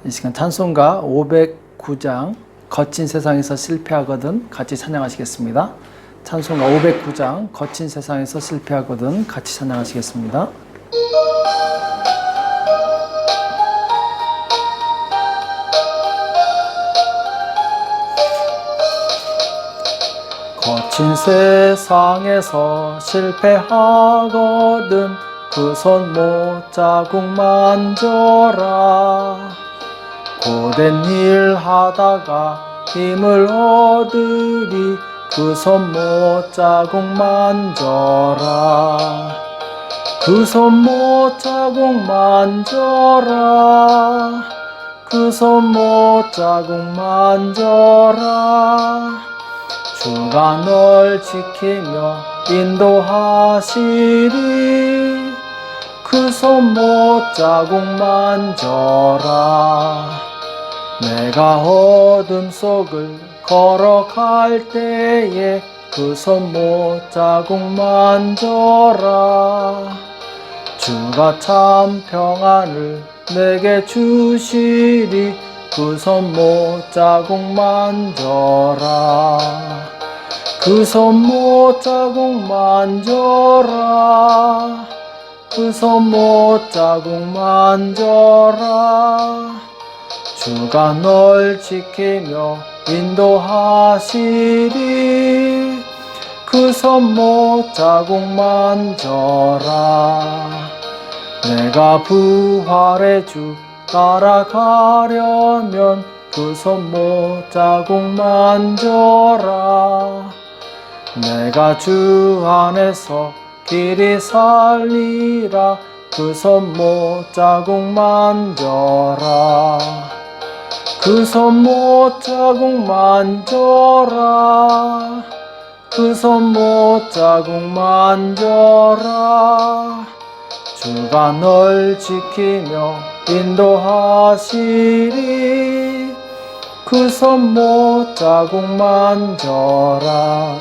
이 시간 찬송가 509장 거친 세상에서 실패하거든 같이 찬양하시겠습니다. 찬송가 509장 거친 세상에서 실패하거든 같이 찬양하시겠습니다. 거친 세상에서 실패하거든 그 손 못자국 만져라. 고된 일 하다가 힘을 얻으리 그 손 못자국 만져라. 그 손 못자국 만져라. 그 손 못자국 만져라. 주가 널 지키며 인도하시리. 그 손 못자국 만져라. 내가 어둠 속을 걸어갈 때에 그 손 못자국 만져라. 주가 참 평안을 내게 주시리. 그 손 못자국 만져라. 그 손 못자국 만져라. 그 손 못자국 만져라. 주가 널 지키며 인도하시리. 그 손 못자국 만져라. 내가 부활의 주 따라가려면 그 손 못자국 만져라. 내가 주 안에서 길이 살리라. 그 손 못자국 만져라. 그 손 못자국 만져라. 그 손 못자국 만져라. 주가 널 지키며 인도하시리. 그 손 못자국 만져라.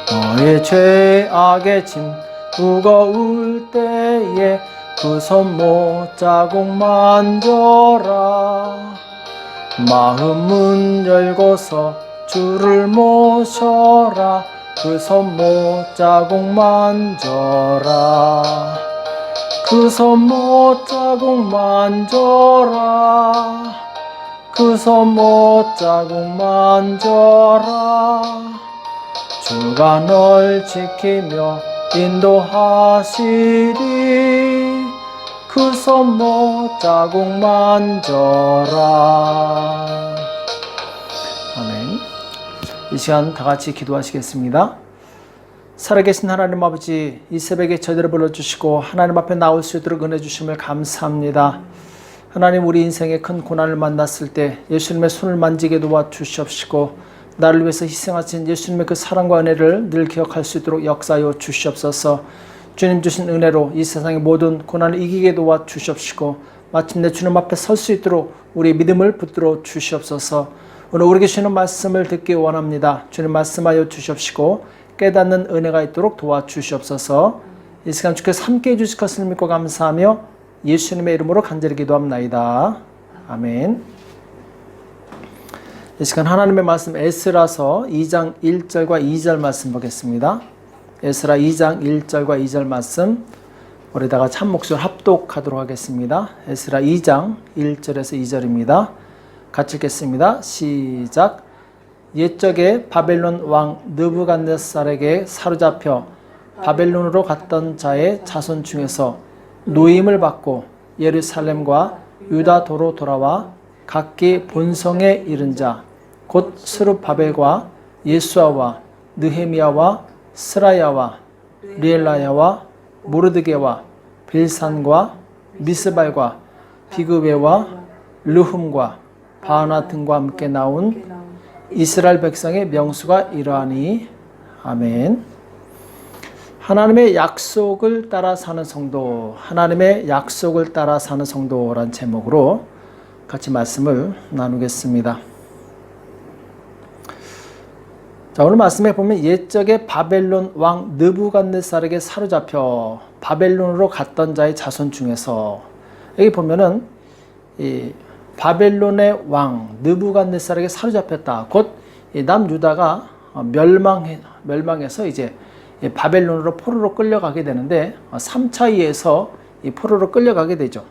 너의 죄악의 짐 무거울 때에 그 손 못자국 만져라. 마음 문 열고서 주를 모셔라. 그 손 못자국 만져라. 그 손 못자국 만져라. 그 손 못자국 만져라. 주가 널 지키며 인도하시리. 그 손 못자국 만져라. 아멘. 이 시간 다 같이 기도하시겠습니다. 살아계신 하나님 아버지, 이 새벽에 저희들을 불러주시고 하나님 앞에 나올 수 있도록 은혜 주심을 감사합니다. 하나님, 우리 인생에 큰 고난을 만났을 때 예수님의 손을 만지게 도와주시옵시고 나를 위해서 희생하신 예수님의 그 사랑과 은혜를 늘 기억할 수 있도록 역사하여 주시옵소서. 주님 주신 은혜로 이 세상의 모든 고난을 이기게 도와주시옵시고 마침내 주님 앞에 설 수 있도록 우리의 믿음을 붙들어 주시옵소서. 오늘 우리에게 주시는 말씀을 듣기 원합니다. 주님 말씀하여 주시옵시고 깨닫는 은혜가 있도록 도와주시옵소서. 이 시간 주께서 함께해 주실 것을 믿고 감사하며 예수님의 이름으로 간절히 기도합나이다. 아멘. 이 시간 하나님의 말씀 에스라서 2장 1절과 2절 말씀 보겠습니다. 에스라 2장 1절과 2절 말씀 우리다가 참 목소리 합독하도록 하겠습니다. 에스라 2장 1절에서 2절입니다. 같이 읽겠습니다. 시작. 옛적에 바벨론 왕 느부갓네살에게 사로잡혀 바벨론으로 갔던 자의 자손 중에서 노임을 받고 예루살렘과 유다도로 돌아와 각기 본성에 이른 자 곧 스룹바벨과 예수아와 느헤미야와 스라야와 리엘라야와 모르드게와 빌산과 미스발과 비그웨와 르훔과 바하나 등과 함께 나온 이스라엘 백성의 명수가 이러하니. 아멘. 하나님의 약속을 따라 사는 성도, 하나님의 약속을 따라 사는 성도란 제목으로 같이 말씀을 나누겠습니다. 자, 오늘 말씀에 보면 옛적에 바벨론 왕 느부갓네살에게 사로잡혀 바벨론으로 갔던 자의 자손 중에서 여기 보면은 이 바벨론의 왕 느부갓네살에게 사로잡혔다. 곧 남유다가 멸망해서 이제 바벨론으로 포로로 끌려가게 되는데 3차 이에서 이 포로로 끌려가게 되죠.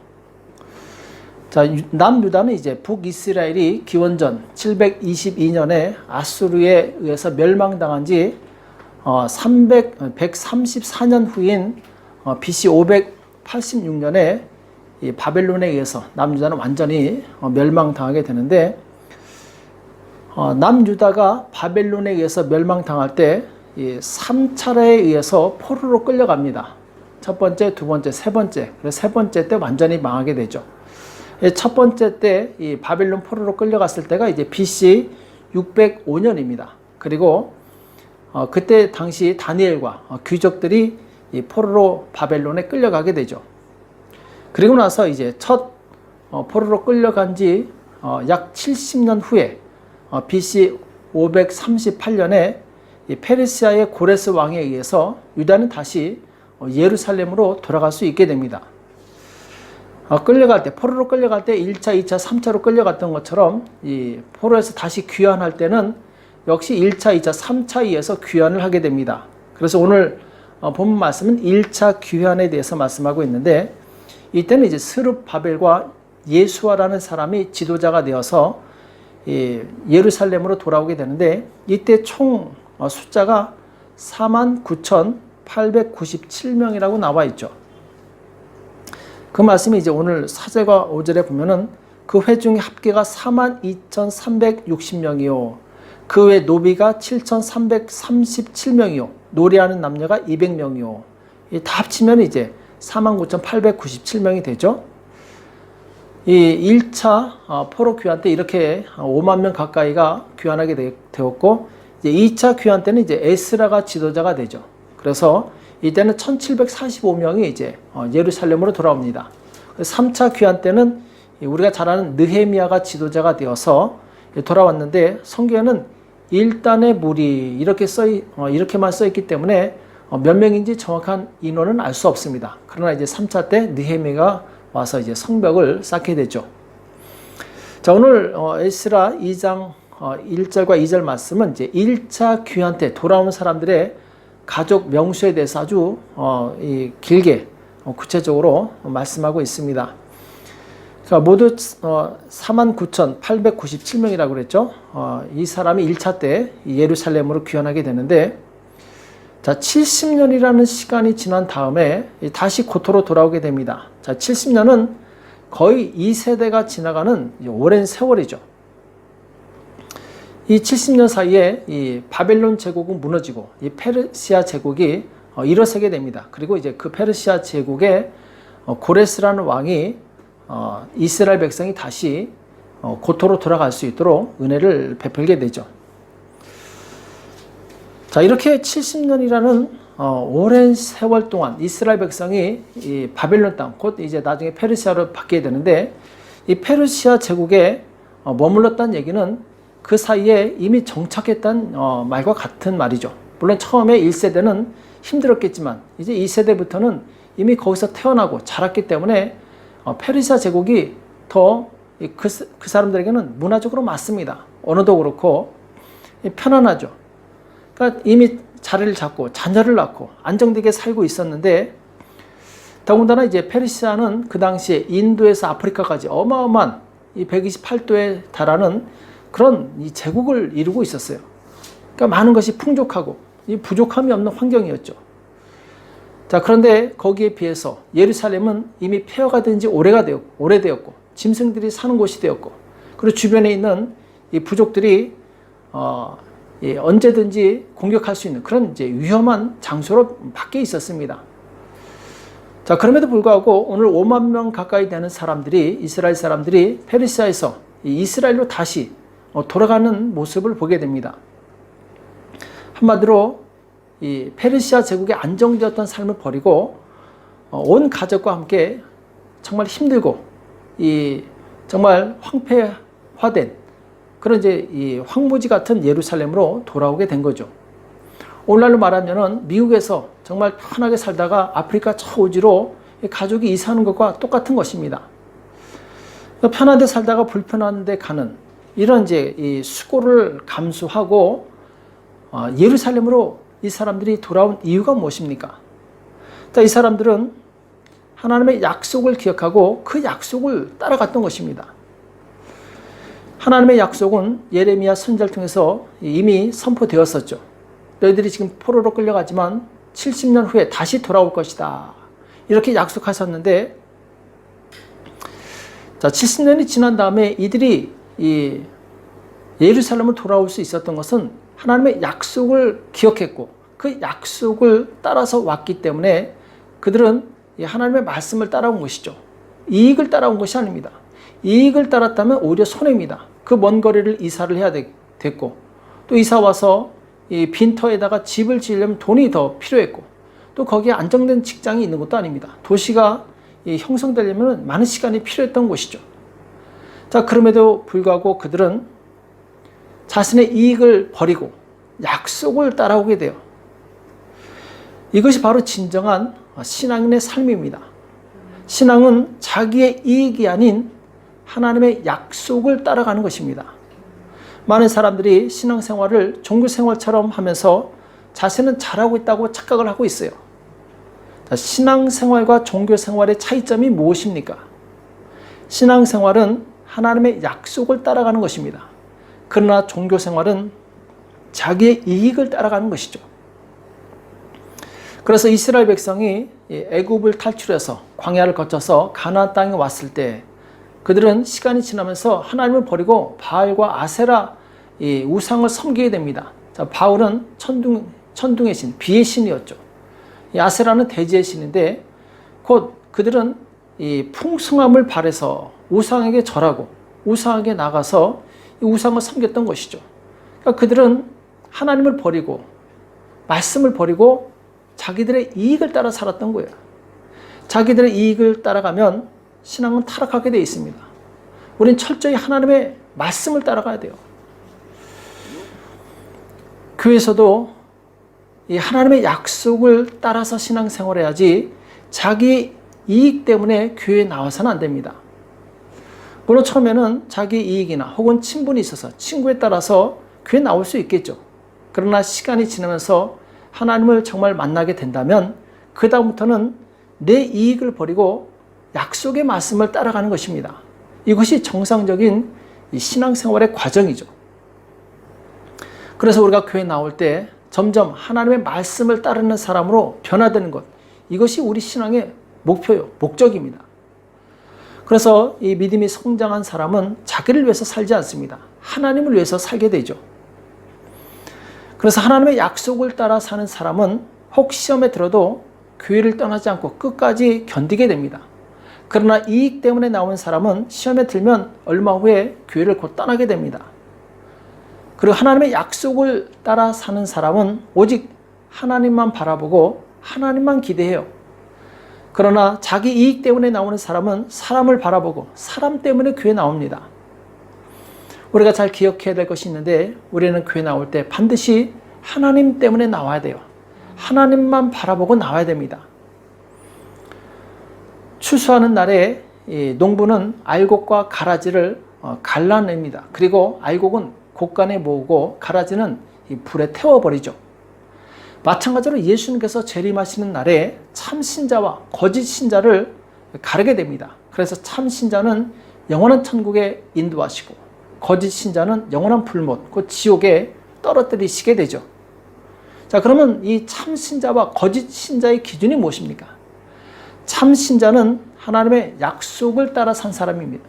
자, 남유다는 이제 북이스라엘이 기원전 722년에 아수르에 의해서 멸망당한 지 134년 후인 BC 586년에 이 바벨론에 의해서 남유다는 완전히 멸망당하게 되는데, 남유다가 바벨론에 의해서 멸망당할 때 이 3차례에 의해서 포로로 끌려갑니다. 첫 번째, 두 번째, 세 번째. 그래서 세 번째 때 완전히 망하게 되죠. 첫 번째 때 이 바벨론 포로로 끌려갔을 때가 이제 BC 605년입니다. 그리고 그때 당시 다니엘과 귀족들이 이 포로로 바벨론에 끌려가게 되죠. 그리고 나서 이제 첫 포로로 끌려간 지 약 70년 후에 BC 538년에 이 페르시아의 고레스 왕에 의해서 유다는 다시 예루살렘으로 돌아갈 수 있게 됩니다. 끌려갈 때, 포로로 끌려갈 때 1차, 2차, 3차로 끌려갔던 것처럼 이 포로에서 다시 귀환할 때는 역시 1차, 2차, 3차에서 귀환을 하게 됩니다. 그래서 오늘 본문 말씀은 1차 귀환에 대해서 말씀하고 있는데, 이때는 이제 스룹바벨과 예수아라는 사람이 지도자가 되어서 예루살렘으로 돌아오게 되는데, 이때 총 숫자가 49,897명이라고 나와 있죠. 그 말씀이 이제 오늘 4절과 5절에 보면은 그 회중의 합계가 42,360명이요. 그 외 노비가 7,337명이요. 노래하는 남녀가 200명이요. 다 합치면 이제 49,897명이 되죠. 이 1차 포로 귀환 때 이렇게 5만 명 가까이가 귀환하게 되었고, 이제 2차 귀환 때는 이제 에스라가 지도자가 되죠. 그래서 이때는 1745명이 이제 예루살렘으로 돌아옵니다. 3차 귀환 때는 우리가 잘 아는 느헤미야가 지도자가 되어서 돌아왔는데, 성경에는 일단의 무리 이렇게만 써 있기 때문에 몇 명인지 정확한 인원은 알 수 없습니다. 그러나 이제 3차 때 느헤미야가 와서 이제 성벽을 쌓게 되죠. 자, 오늘 에스라 2장 1절과 2절 말씀은 이제 1차 귀환 때 돌아오는 사람들의 가족 명수에 대해서 아주 길게 구체적으로 말씀하고 있습니다. 그러니까 모두 49,897명이라고 그랬죠. 이 사람이 1차 때 예루살렘으로 귀환하게 되는데, 자, 70년이라는 시간이 지난 다음에 다시 고토로 돌아오게 됩니다. 자, 70년은 거의 2세대가 지나가는 오랜 세월이죠. 이 70년 사이에 이 바벨론 제국은 무너지고 이 페르시아 제국이 일어서게 됩니다. 그리고 이제 그 페르시아 제국의 고레스라는 왕이 이스라엘 백성이 다시 고토로 돌아갈 수 있도록 은혜를 베풀게 되죠. 자, 이렇게 70년이라는 오랜 세월 동안 이스라엘 백성이 이 바벨론 땅, 곧 이제 나중에 페르시아로 바뀌게 되는데, 이 페르시아 제국에 머물렀다는 얘기는 그 사이에 이미 정착했다는 말과 같은 말이죠. 물론 처음에 1세대는 힘들었겠지만 이제 2세대부터는 이미 거기서 태어나고 자랐기 때문에 페르시아 제국이 더 그 사람들에게는 문화적으로 맞습니다. 언어도 그렇고 편안하죠. 그러니까 이미 자리를 잡고 자녀를 낳고 안정되게 살고 있었는데, 더군다나 이제 페르시아는 그 당시에 인도에서 아프리카까지 어마어마한 이 128도에 달하는 그런 이 제국을 이루고 있었어요. 그러니까 많은 것이 풍족하고 이 부족함이 없는 환경이었죠. 자, 그런데 거기에 비해서 예루살렘은 이미 폐허가 된 지 오래되었고 짐승들이 사는 곳이 되었고, 그리고 주변에 있는 이 부족들이 언제든지 공격할 수 있는 그런 이제 위험한 장소로 밖에 있었습니다. 자, 그럼에도 불구하고 오늘 5만 명 가까이 되는 사람들이, 이스라엘 사람들이 페르시아에서 이스라엘로 다시 돌아가는 모습을 보게 됩니다. 한마디로 이 페르시아 제국의 안정되었던 삶을 버리고 온 가족과 함께 정말 힘들고 정말 황폐화된 그런 이제 이 황무지 같은 예루살렘으로 돌아오게 된 거죠. 오늘날로 말하면은 미국에서 정말 편하게 살다가 아프리카 저우지로 가족이 이사하는 것과 똑같은 것입니다. 편한 데 살다가 불편한 데 가는 이런 이제 이 수고를 감수하고 예루살렘으로 이 사람들이 돌아온 이유가 무엇입니까? 이 사람들은 하나님의 약속을 기억하고 그 약속을 따라갔던 것입니다. 하나님의 약속은 예레미야 선지자를 통해서 이미 선포되었었죠. 너희들이 지금 포로로 끌려가지만 70년 후에 다시 돌아올 것이다. 이렇게 약속하셨는데, 70년이 지난 다음에 이들이 이 예루살렘을 돌아올 수 있었던 것은 하나님의 약속을 기억했고 그 약속을 따라서 왔기 때문에 그들은 하나님의 말씀을 따라온 것이죠. 이익을 따라온 것이 아닙니다. 이익을 따랐다면 오히려 손해입니다. 그 먼 거리를 이사를 해야 됐고, 또 이사 와서 이 빈터에다가 집을 지으려면 돈이 더 필요했고, 또 거기에 안정된 직장이 있는 것도 아닙니다. 도시가 형성되려면 많은 시간이 필요했던 것이죠. 그럼에도 불구하고 그들은 자신의 이익을 버리고 약속을 따라오게 돼요. 이것이 바로 진정한 신앙인의 삶입니다. 신앙은 자기의 이익이 아닌 하나님의 약속을 따라가는 것입니다. 많은 사람들이 신앙생활을 종교생활처럼 하면서 자신은 잘하고 있다고 착각을 하고 있어요. 신앙생활과 종교생활의 차이점이 무엇입니까? 신앙생활은 하나님의 약속을 따라가는 것입니다. 그러나 종교생활은 자기의 이익을 따라가는 것이죠. 그래서 이스라엘 백성이 애굽을 탈출해서 광야를 거쳐서 가나안 땅에 왔을 때 그들은 시간이 지나면서 하나님을 버리고 바알과 아세라 우상을 섬기게 됩니다. 바울은 천둥의 신, 비의 신이었죠. 아세라는 대지의 신인데 곧 그들은 이 풍성함을 바라서 우상에게 절하고 우상에게 나가서 이 우상을 섬겼던 것이죠. 그러니까 그들은 하나님을 버리고 말씀을 버리고 자기들의 이익을 따라 살았던 거예요. 자기들의 이익을 따라가면 신앙은 타락하게 되어 있습니다. 우린 철저히 하나님의 말씀을 따라가야 돼요. 교회에서도 이 하나님의 약속을 따라서 신앙생활을 해야지 자기 이익 때문에 교회에 나와서는 안 됩니다. 물론 처음에는 자기 이익이나 혹은 친분이 있어서 친구에 따라서 교회에 나올 수 있겠죠. 그러나 시간이 지나면서 하나님을 정말 만나게 된다면 그 다음부터는 내 이익을 버리고 약속의 말씀을 따라가는 것입니다. 이것이 정상적인 신앙생활의 과정이죠. 그래서 우리가 교회에 나올 때 점점 하나님의 말씀을 따르는 사람으로 변화되는 것, 이것이 우리 신앙의 목표요, 목적입니다. 그래서 이 믿음이 성장한 사람은 자기를 위해서 살지 않습니다. 하나님을 위해서 살게 되죠. 그래서 하나님의 약속을 따라 사는 사람은 혹 시험에 들어도 교회를 떠나지 않고 끝까지 견디게 됩니다. 그러나 이익 때문에 나온 사람은 시험에 들면 얼마 후에 교회를 곧 떠나게 됩니다. 그리고 하나님의 약속을 따라 사는 사람은 오직 하나님만 바라보고 하나님만 기대해요. 그러나 자기 이익 때문에 나오는 사람은 사람을 바라보고 사람 때문에 교회에 나옵니다. 우리가 잘 기억해야 될 것이 있는데 우리는 교회 나올 때 반드시 하나님 때문에 나와야 돼요. 하나님만 바라보고 나와야 됩니다. 추수하는 날에 농부는 알곡과 가라지를 갈라냅니다. 그리고 알곡은 곳간에 모으고 가라지는 불에 태워버리죠. 마찬가지로 예수님께서 재림하시는 날에 참 신자와 거짓 신자를 가르게 됩니다. 그래서 참 신자는 영원한 천국에 인도하시고 거짓 신자는 영원한 불못, 그 지옥에 떨어뜨리시게 되죠. 자, 그러면 이 참 신자와 거짓 신자의 기준이 무엇입니까? 참 신자는 하나님의 약속을 따라 산 사람입니다.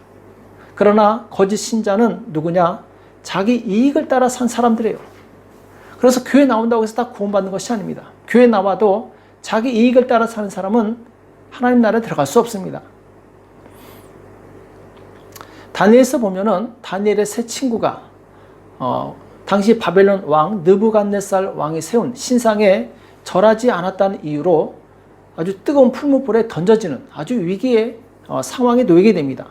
그러나 거짓 신자는 누구냐? 자기 이익을 따라 산 사람들이에요. 그래서 교회 나온다고 해서 다 구원받는 것이 아닙니다. 교회 나와도 자기 이익을 따라 사는 사람은 하나님 나라에 들어갈 수 없습니다. 다니엘에서 보면은 다니엘의 세 친구가 당시 바벨론 왕 느부갓네살 왕이 세운 신상에 절하지 않았다는 이유로 아주 뜨거운 풀무불에 던져지는 아주 위기의 상황에 놓이게 됩니다.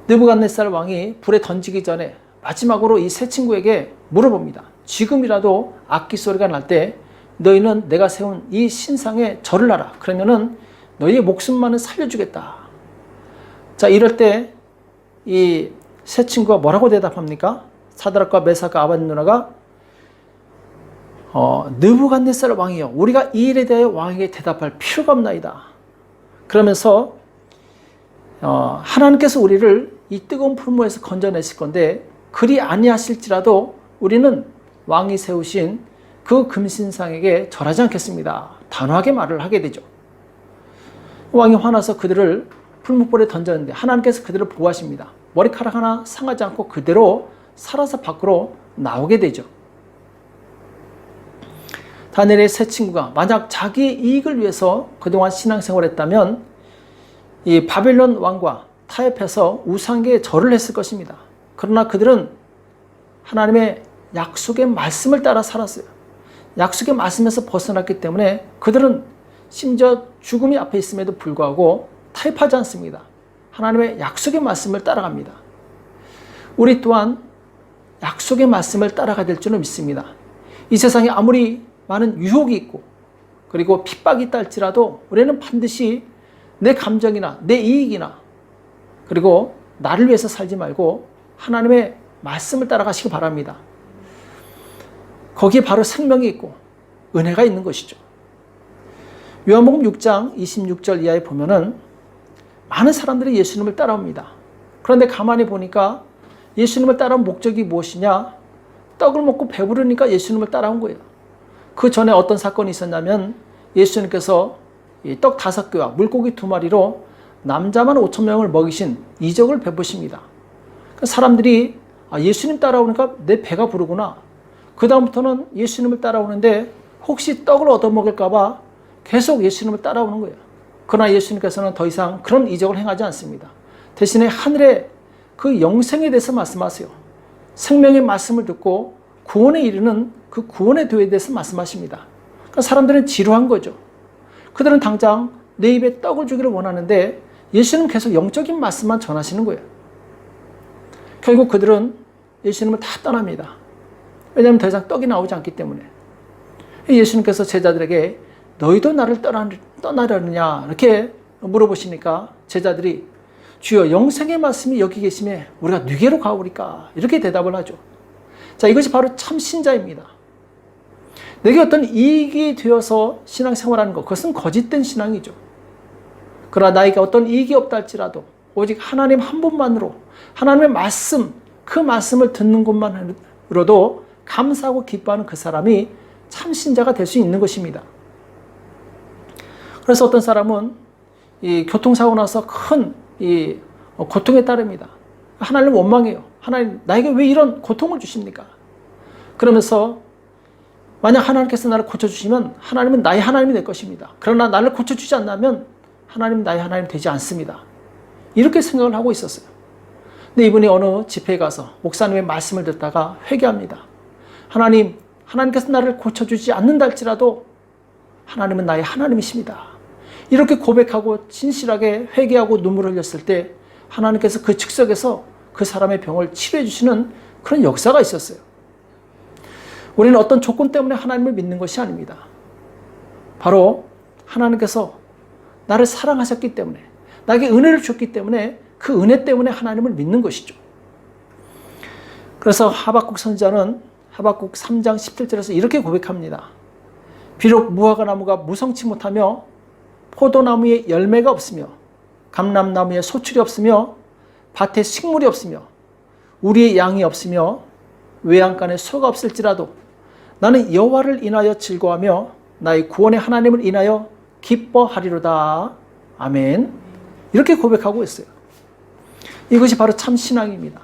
느부갓네살 왕이 불에 던지기 전에 마지막으로 이 세 친구에게 물어봅니다. 지금이라도 악기 소리가 날 때 너희는 내가 세운 이 신상에 절을 하라. 그러면은 너희의 목숨만은 살려주겠다. 자, 이럴 때 이 세 친구가 뭐라고 대답합니까? 사드락과 메삭과 아벤느고가 느부갓네살 왕이여, 우리가 이 일에 대하여 왕에게 대답할 필요가 없나이다. 그러면서 하나님께서 우리를 이 뜨거운 풀무에서 건져내실 건데 그리 아니하실지라도 우리는 왕이 세우신 그 금신상에게 절하지 않겠습니다. 단호하게 말을 하게 되죠. 왕이 화나서 그들을 풀무불에 던졌는데 하나님께서 그들을 보호하십니다. 머리카락 하나 상하지 않고 그대로 살아서 밖으로 나오게 되죠. 다니엘의 세 친구가 만약 자기의 이익을 위해서 그동안 신앙생활을 했다면 이 바벨론 왕과 타협해서 우상에게 절을 했을 것입니다. 그러나 그들은 하나님의 약속의 말씀을 따라 살았어요. 약속의 말씀에서 벗어났기 때문에 그들은 심지어 죽음이 앞에 있음에도 불구하고 타협하지 않습니다. 하나님의 약속의 말씀을 따라갑니다. 우리 또한 약속의 말씀을 따라가야 될 줄은 믿습니다. 이 세상에 아무리 많은 유혹이 있고 그리고 핍박이 있다 할지라도 우리는 반드시 내 감정이나 내 이익이나 그리고 나를 위해서 살지 말고 하나님의 말씀을 따라가시기 바랍니다. 거기에 바로 생명이 있고 은혜가 있는 것이죠. 요한복음 6장 26절 이하에 보면은 많은 사람들이 예수님을 따라옵니다. 그런데 가만히 보니까 예수님을 따라온 목적이 무엇이냐? 떡을 먹고 배부르니까 예수님을 따라온 거예요. 그 전에 어떤 사건이 있었냐면 예수님께서 떡 5개와 물고기 2마리로 남자만 5,000명을 먹이신 이적을 베푸십니다. 사람들이 예수님 따라오니까 내 배가 부르구나. 그 다음부터는 예수님을 따라오는데 혹시 떡을 얻어먹을까 봐 계속 예수님을 따라오는 거예요. 그러나 예수님께서는 더 이상 그런 이적을 행하지 않습니다. 대신에 하늘의 그 영생에 대해서 말씀하세요. 생명의 말씀을 듣고 구원에 이르는 그 구원의 도에 대해서 말씀하십니다. 그러니까 사람들은 지루한 거죠. 그들은 당장 내 입에 떡을 주기를 원하는데 예수님은 계속 영적인 말씀만 전하시는 거예요. 결국 그들은 예수님을 다 떠납니다. 왜냐하면 더 이상 떡이 나오지 않기 때문에. 예수님께서 제자들에게 너희도 나를 떠나려느냐 이렇게 물어보시니까 제자들이 주여 영생의 말씀이 여기 계심에 우리가 누게로 가오리까 이렇게 대답을 하죠. 자, 이것이 바로 참 신자입니다. 내게 어떤 이익이 되어서 신앙생활하는 것, 그것은 거짓된 신앙이죠. 그러나 나에게 어떤 이익이 없다 할지라도 오직 하나님 한 분만으로 하나님의 말씀, 그 말씀을 듣는 것만으로도 감사하고 기뻐하는 그 사람이 참 신자가 될 수 있는 것입니다. 그래서 어떤 사람은 이 교통사고 나서 큰 이 고통에 따릅니다. 하나님 원망해요. 하나님 나에게 왜 이런 고통을 주십니까? 그러면서 만약 하나님께서 나를 고쳐주시면 하나님은 나의 하나님이 될 것입니다. 그러나 나를 고쳐주지 않는다면 하나님은 나의 하나님이 되지 않습니다. 이렇게 생각을 하고 있었어요. 근데 이분이 어느 집회에 가서 목사님의 말씀을 듣다가 회개합니다. 하나님께서 나를 고쳐주지 않는다 할지라도 하나님은 나의 하나님이십니다. 이렇게 고백하고 진실하게 회개하고 눈물을 흘렸을 때 하나님께서 그 즉석에서 그 사람의 병을 치료해 주시는 그런 역사가 있었어요. 우리는 어떤 조건 때문에 하나님을 믿는 것이 아닙니다. 바로 하나님께서 나를 사랑하셨기 때문에, 나에게 은혜를 줬기 때문에 그 은혜 때문에 하나님을 믿는 것이죠. 그래서 하박국 선지자는 하박국 3장 17절에서 이렇게 고백합니다. 비록 무화과나무가 무성치 못하며 포도나무에 열매가 없으며 감람나무에 소출이 없으며 밭에 식물이 없으며 우리의 양이 없으며 외양간에 소가 없을지라도 나는 여호와를 인하여 즐거워하며 나의 구원의 하나님을 인하여 기뻐하리로다. 아멘. 이렇게 고백하고 있어요. 이것이 바로 참 신앙입니다.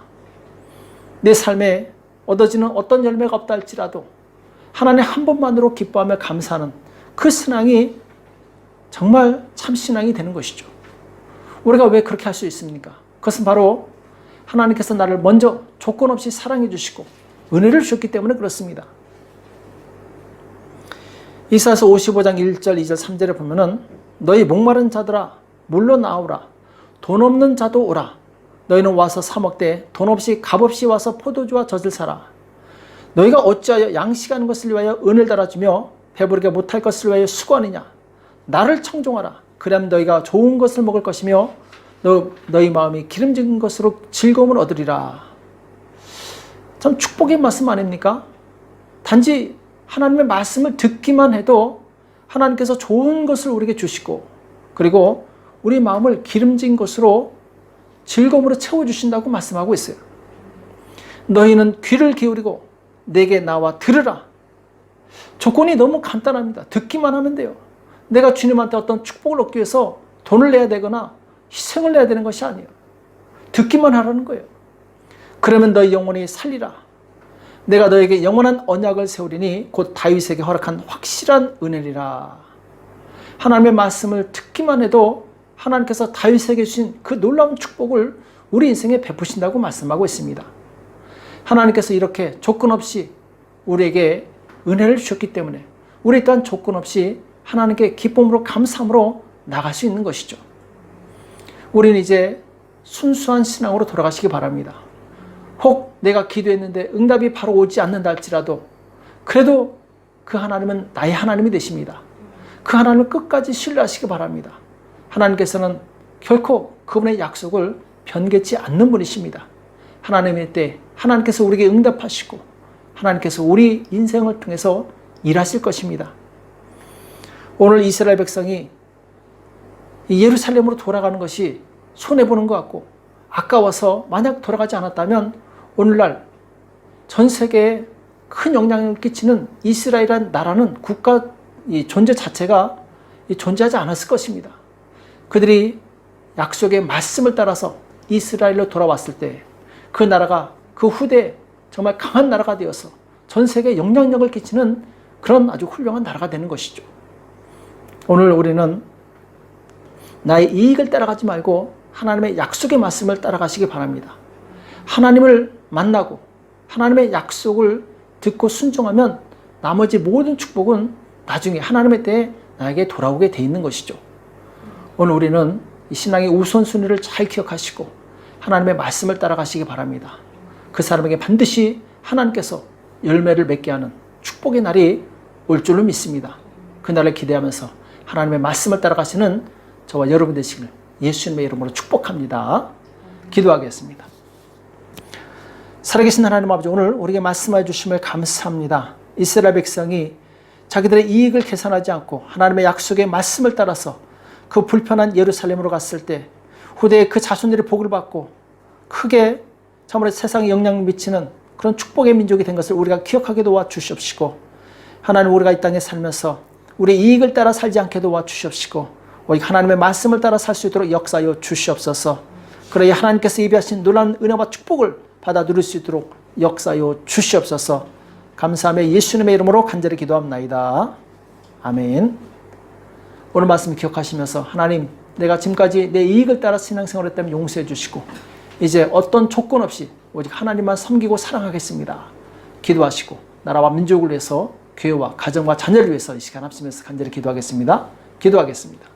내 삶에 얻어지는 어떤 열매가 없다 할지라도 하나님 한 분만으로 기뻐하며 감사하는 그 신앙이 정말 참 신앙이 되는 것이죠. 우리가 왜 그렇게 할 수 있습니까? 그것은 바로 하나님께서 나를 먼저 조건 없이 사랑해 주시고 은혜를 주셨기 때문에 그렇습니다. 이사야서 55장 1절, 2절, 3절에 보면은 너희 목마른 자들아 물러 나오라. 돈 없는 자도 오라. 너희는 와서 사 먹되 돈 없이 값없이 와서 포도주와 젖을 사라. 너희가 어찌하여 양식하는 것을 위하여 은을 달아주며 배부르게 못할 것을 위하여 수고하느냐. 나를 청종하라. 그럼 너희가 좋은 것을 먹을 것이며 너희 마음이 기름진 것으로 즐거움을 얻으리라. 참 축복의 말씀 아닙니까? 단지 하나님의 말씀을 듣기만 해도 하나님께서 좋은 것을 우리에게 주시고, 그리고 우리 마음을 기름진 것으로 즐거움으로 채워주신다고 말씀하고 있어요. 너희는 귀를 기울이고 내게 나와 들으라. 조건이 너무 간단합니다. 듣기만 하면 돼요. 내가 주님한테 어떤 축복을 얻기 위해서 돈을 내야 되거나 희생을 내야 되는 것이 아니에요. 듣기만 하라는 거예요. 그러면 너희 영혼이 살리라. 내가 너에게 영원한 언약을 세우리니 곧 다윗에게 허락한 확실한 은혜리라. 하나님의 말씀을 듣기만 해도 하나님께서 다윗에게 주신 그 놀라운 축복을 우리 인생에 베푸신다고 말씀하고 있습니다. 하나님께서 이렇게 조건 없이 우리에게 은혜를 주셨기 때문에 우리 또한 조건 없이 하나님께 기쁨으로 감사함으로 나갈 수 있는 것이죠. 우리는 이제 순수한 신앙으로 돌아가시기 바랍니다. 혹 내가 기도했는데 응답이 바로 오지 않는다 할지라도 그래도 그 하나님은 나의 하나님이 되십니다. 그 하나님을 끝까지 신뢰하시기 바랍니다. 하나님께서는 결코 그분의 약속을 변개치 않는 분이십니다. 하나님의 때 하나님께서 우리에게 응답하시고 하나님께서 우리 인생을 통해서 일하실 것입니다. 오늘 이스라엘 백성이 예루살렘으로 돌아가는 것이 손해보는 것 같고 아까워서 만약 돌아가지 않았다면 오늘날 전 세계에 큰 영향력을 끼치는 이스라엘이라는 나라는 국가 존재 자체가 존재하지 않았을 것입니다. 그들이 약속의 말씀을 따라서 이스라엘로 돌아왔을 때 그 나라가 그 후대에 정말 강한 나라가 되어서 전 세계에 영향력을 끼치는 그런 아주 훌륭한 나라가 되는 것이죠. 오늘 우리는 나의 이익을 따라가지 말고 하나님의 약속의 말씀을 따라가시기 바랍니다. 하나님을 만나고 하나님의 약속을 듣고 순종하면 나머지 모든 축복은 나중에 하나님의 때에 나에게 돌아오게 돼 있는 것이죠. 오늘 우리는 이 신앙의 우선순위를 잘 기억하시고 하나님의 말씀을 따라가시기 바랍니다. 그 사람에게 반드시 하나님께서 열매를 맺게 하는 축복의 날이 올 줄로 믿습니다. 그 날을 기대하면서 하나님의 말씀을 따라가시는 저와 여러분 되시길 예수님의 이름으로 축복합니다. 기도하겠습니다. 살아계신 하나님 아버지, 오늘 우리에게 말씀해 주심을 감사합니다. 이스라엘 백성이 자기들의 이익을 계산하지 않고 하나님의 약속의 말씀을 따라서 그 불편한 예루살렘으로 갔을 때 후대에 그 자손들이 복을 받고 크게 참으로 세상에 영향을 미치는 그런 축복의 민족이 된 것을 우리가 기억하게 도와주시옵시고, 하나님 우리가 이 땅에 살면서 우리의 이익을 따라 살지 않게 도와주시옵시고 오직 하나님의 말씀을 따라 살 수 있도록 역사하여 주시옵소서. 그러이 하나님께서 예비하신 놀라운 은혜와 축복을 받아 누릴 수 있도록 역사하여 주시옵소서. 감사하며 예수님의 이름으로 간절히 기도합나이다. 아멘. 오늘 말씀 기억하시면서 하나님, 내가 지금까지 내 이익을 따라 신앙생활을 했다면 용서해 주시고 이제 어떤 조건 없이 오직 하나님만 섬기고 사랑하겠습니다. 기도하시고 나라와 민족을 위해서 교회와 가정과 자녀를 위해서 이 시간 합심해서 간절히 기도하겠습니다. 기도하겠습니다.